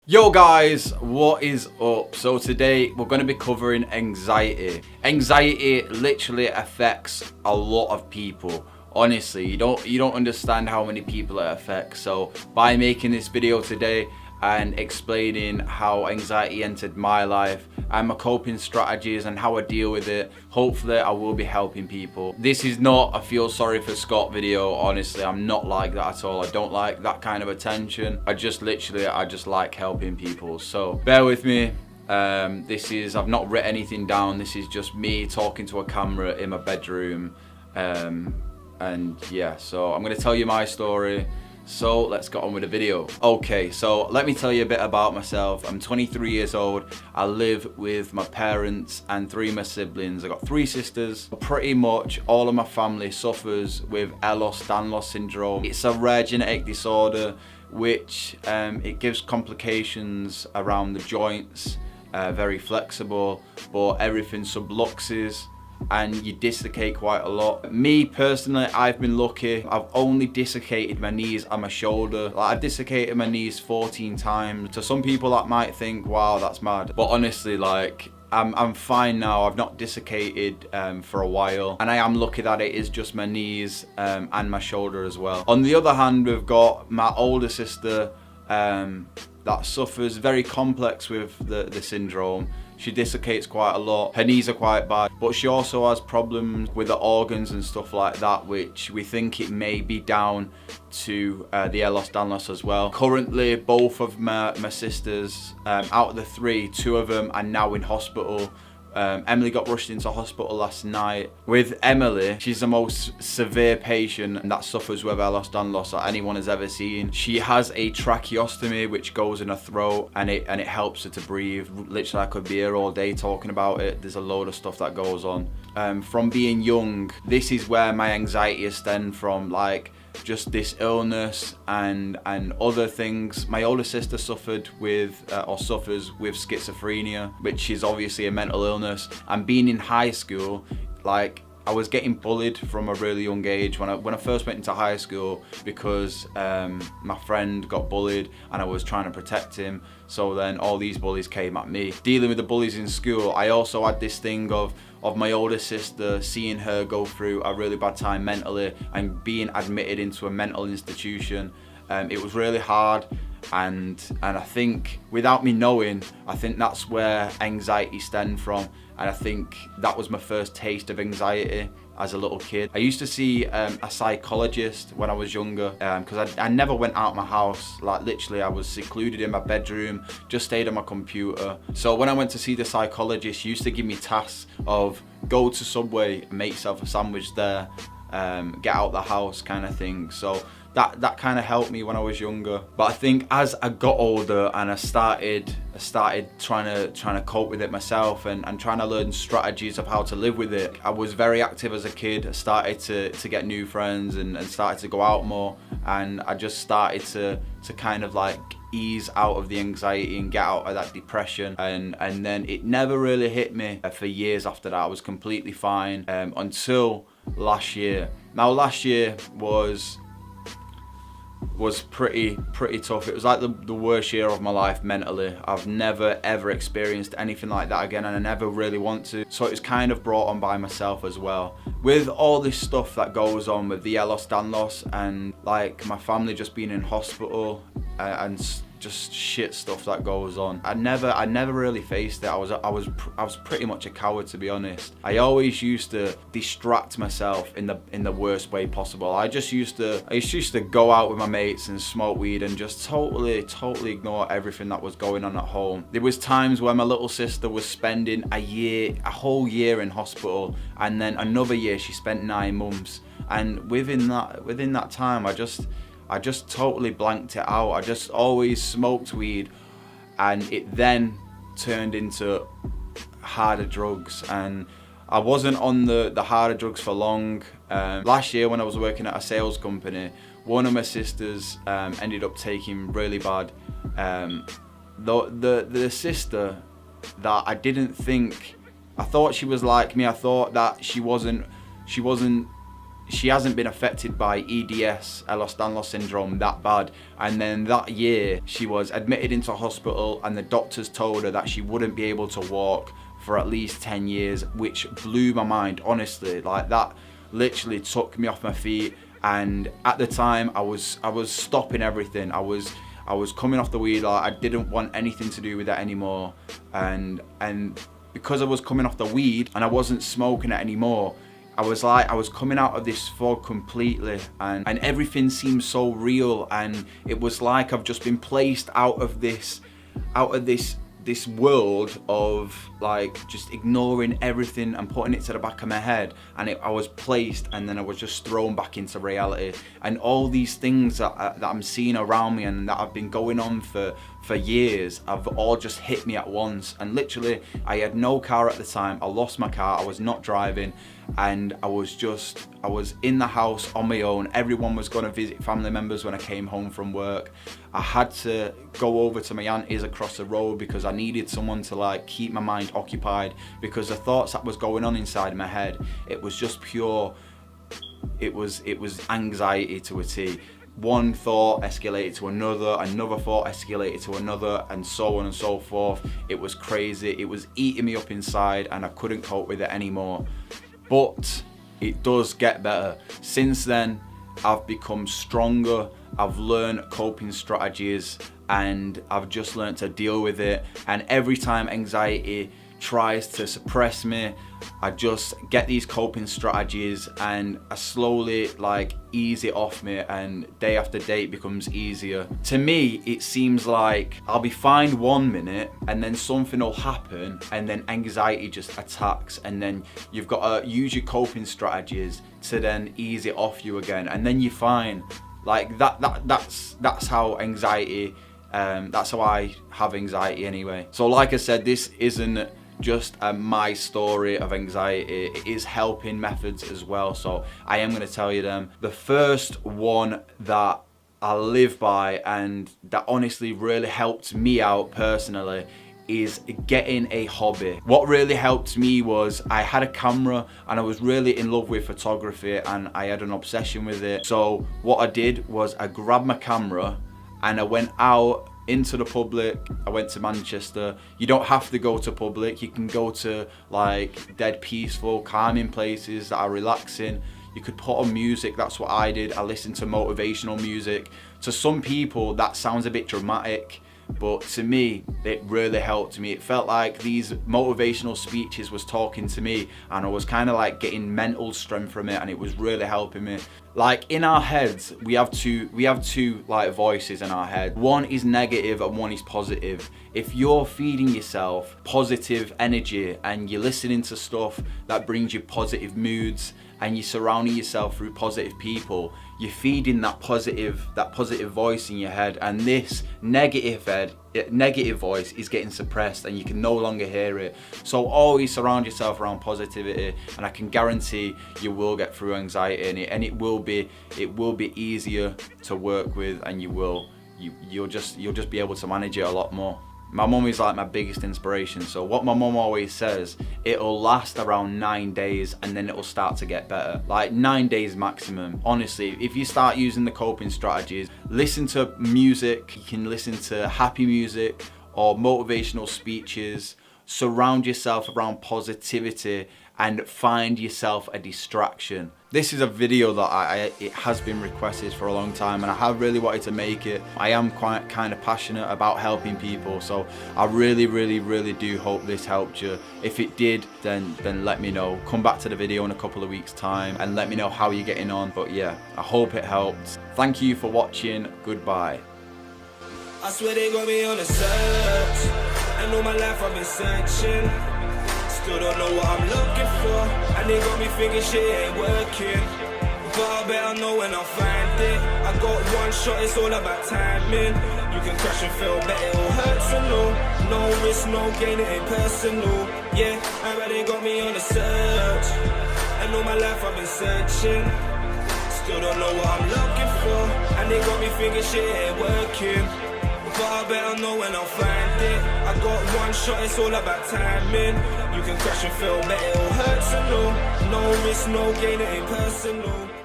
Yo guys, what is up? So today we're going to be covering anxiety. Anxiety literally affects a lot of people. Honestly, you don't understand how many people it affects. So by making this video today and explaining how anxiety entered my life and my coping strategies and how I deal with it, hopefully I will be helping people. This is not a feel sorry for Scott video. Honestly, I'm not like that at all. I don't like that kind of attention. I just like helping people. So bear with me. I've not written anything down. This is just me talking to a camera in my bedroom. And yeah, so I'm gonna tell you my story. So let's get on with the video. Okay, so let me tell you a bit about myself. I'm 23 years old. I live with my parents and three of my siblings. I got three sisters. Pretty much all of my family suffers with Ehlers-Danlos syndrome. It's a rare genetic disorder which it gives complications around the joints, very flexible, but everything subluxes and you dislocate quite a lot. Me personally, I've been lucky. I've only dislocated my knees and my shoulder. I've dislocated my knees 14 times. To some people that might think, wow, that's mad. But honestly, I'm fine now. I've not dislocated for a while, and I am lucky that it is just my knees and my shoulder as well. On the other hand, we've got my older sister that suffers very complex with the syndrome. She dislocates quite a lot. Her knees are quite bad, but she also has problems with the organs and stuff like that, which we think it may be down to the Ehlers-Danlos as well. Currently, both of my sisters, out of the three, two of them are now in hospital. Emily got rushed into hospital last night. With Emily, she's the most severe patient that suffers with Ehlers-Danlos that anyone has ever seen. She has a tracheostomy which goes in her throat and it helps her to breathe. Literally, I could be here all day talking about it. There's a load of stuff that goes on. From being young, this is where my anxiety has stemmed from, just this illness and other things. My older sister suffered with or suffers with schizophrenia, which is obviously a mental illness. And being in high school, I was getting bullied from a really young age when I first went into high school because my friend got bullied and I was trying to protect him. So then all these bullies came at me. Dealing with the bullies in school, I also had this thing of my older sister, seeing her go through a really bad time mentally and being admitted into a mental institution. It was really hard, and I think, without me knowing, I think that's where anxiety stemmed from. And I think that was my first taste of anxiety as a little kid. I used to see a psychologist when I was younger because I never went out of my house. Literally, I was secluded in my bedroom, just stayed on my computer. So when I went to see the psychologist, he used to give me tasks of go to Subway and make yourself a sandwich there, get out the house kind of thing. So that kind of helped me when I was younger. But I think as I got older and I started trying to cope with it myself and trying to learn strategies of how to live with it. I was very active as a kid. I started to get new friends and started to go out more, and I just started to kind of ease out of the anxiety and get out of that depression, and then it never really hit me for years after that. I was completely fine until last year. Now last year was pretty tough. It was like the worst year of my life mentally. I've never ever experienced anything like that again, and I never really want to. So it was kind of brought on by myself as well. With all this stuff that goes on with the Ehlers-Danlos and my family just being in hospital and just shit stuff that goes on, I never really faced it. I was pretty much a coward, to be honest. I always used to distract myself in the worst way possible. I used to go out with my mates and smoke weed and just totally ignore everything that was going on at home. There was times where my little sister was spending a whole year in hospital, and then another year she spent 9 months. And within that time, I just totally blanked it out. I just always smoked weed, and it then turned into harder drugs, and I wasn't on the harder drugs for long. Last year when I was working at a sales company, one of my sisters ended up taking really bad. The sister that I thought she was like me. I thought that she wasn't she hasn't been affected by EDS, Ehlers-Danlos syndrome, that bad. And then that year, she was admitted into hospital and the doctors told her that she wouldn't be able to walk for at least 10 years, which blew my mind, honestly. Like, that literally took me off my feet. And at the time, I was stopping everything. I was coming off the weed. Like, I didn't want anything to do with that anymore. And because I was coming off the weed and I wasn't smoking it anymore, I was coming out of this fog completely, and everything seemed so real, and it was like I've just been placed out of this world of like just ignoring everything and putting it to the back of my head, and I was placed, and then I was just thrown back into reality. And all these things that I'm seeing around me and that have been going on for years have all just hit me at once. And literally, I had no car at the time. I lost my car. I was not driving, and I was in the house on my own. Everyone was going to visit family members when I came home from work. I had to go over to my auntie's across the road because I needed someone to like keep my mind occupied, because the thoughts that was going on inside my head, it was just pure, it was anxiety to a T. One thought escalated to another thought escalated to another, and so on and so forth. It was crazy. It was eating me up inside, and I couldn't cope with it anymore. But it does get better. Since then, I've become stronger. I've learned coping strategies, and I've just learned to deal with it. And every time anxiety tries to suppress me, I just get these coping strategies and I slowly like ease it off me, and day after day it becomes easier. To me, it seems like I'll be fine 1 minute and then something will happen and then anxiety just attacks, and then you've got to use your coping strategies to then ease it off you again, and then you're fine. Like that's how anxiety, that's how I have anxiety anyway. So like I said, this isn't just my story of anxiety. It is helping methods as well, so I am going to tell you them. The first one that I live by and that honestly really helped me out personally is getting a hobby. What really helped me was I had a camera and I was really in love with photography and I had an obsession with it. So what I did was I grabbed my camera and I went out into the public. I went to Manchester. You don't have to go to public. You can go to like dead peaceful, calming places that are relaxing. You could put on music. That's what I did. I listened to motivational music. To some people that sounds a bit dramatic, but to me it really helped me. It felt like these motivational speeches was talking to me, and I was kind of like getting mental strength from it, and it was really helping me. Like in our heads, we have two like voices in our head. One is negative and one is positive. If you're feeding yourself positive energy and you're listening to stuff that brings you positive moods and you're surrounding yourself through positive people, you're feeding that positive voice in your head, and this negative voice is getting suppressed and you can no longer hear it. So always surround yourself around positivity, and I can guarantee you will get through anxiety, and it will be easier to work with, and you'll just be able to manage it a lot more. My mum is like my biggest inspiration. So what my mum always says, it'll last around 9 days and then it'll start to get better. Like 9 days maximum. Honestly, if you start using the coping strategies, listen to music. You can listen to happy music or motivational speeches. Surround yourself around positivity and find yourself a distraction. This is a video that it has been requested for a long time, and I have really wanted to make it. I am quite kind of passionate about helping people, so I really do hope this helped you. If it did, then let me know. Come back to the video in a couple of weeks time and let me know how you're getting on. But yeah, I hope it helped. Thank you for watching. Goodbye. I swear they got me on a search, and all my life I've been searching. Still don't know what I'm looking for, and they got me thinking shit ain't working. But I bet I know when I'll find it. I got one shot, it's all about timing. You can crash and fail, bet it'll hurt to know. No risk, no gain, it ain't personal. Yeah, I bet they got me on a search, and all my life I've been searching. Still don't know what I'm looking for, and they got me thinking shit ain't working. But I I better know when I'll find it. I got one shot, it's all about timing. You can crash and fail, but it'll hurt to know. No risk, no gain, it ain't personal.